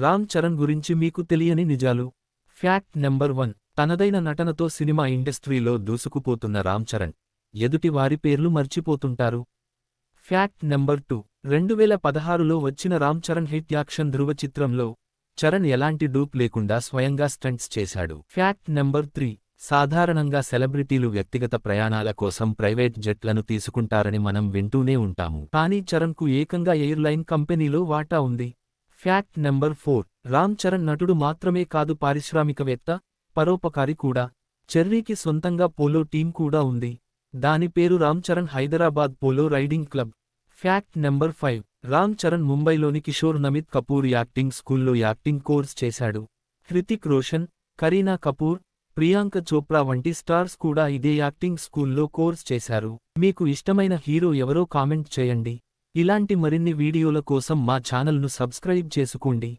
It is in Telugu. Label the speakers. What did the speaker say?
Speaker 1: రామ్ చరణ్ గురించి మీకు తెలియని నిజాలు. Fact number 1. తనదైన నటనతో సినిమా ఇండస్ట్రీలో దూసుకుపోతున్న రామ్ చరణ్ ఎదుటి వారి పేర్లు మర్చిపోతుంటారు. Fact number 2. 2016లో వచ్చిన రామ్ చరణ్ హిట్ యాక్షన్ ధృవ చిత్రంలో చరణ్ ఎలాంటి డూప్ లేకుండా స్వయంగా స్టంట్స్ చేశాడు. Fact number 3. సాధారణంగా సెలబ్రిటీలు వ్యక్తిగత ప్రయాణాల కోసం ప్రైవేట్ జెట్లను తీసుకుంటారని మనం వింటూనే ఉంటాము. కానీ చరణ్కు ఏకంగా ఎయిర్లైన్ కంపెనీలో వాటా ఉంది. Fact number 4. రామ్ చరణ్ నటుడు మాత్రమే కాదు, పారిశ్రామికవేత్త, పరోపకారి కూడా. చెర్రీకి సొంతంగా పోలో టీం కూడా ఉంది. దాని పేరు Ram Charan Hyderabad polo riding club. Fact number 5. Ram Charan ముంబైలోని కిషోర్ నమిత్ కపూర్ యాక్టింగ్ స్కూల్లో యాక్టింగ్ కోర్స్ చేశాడు. హృతిక్ రోషన్, కరీనా కపూర్, ప్రియాంక చోప్రా వంటి స్టార్స్ కూడా ఇదే యాక్టింగ్ స్కూల్లో కోర్స్ చేశారు. మీకు ఇష్టమైన హీరో ఎవరో కామెంట్ చేయండి. ఇలాంటి మరిన్ని వీడియోల కోసం మా ఛానల్ను సబ్స్క్రైబ్ చేసుకోండి.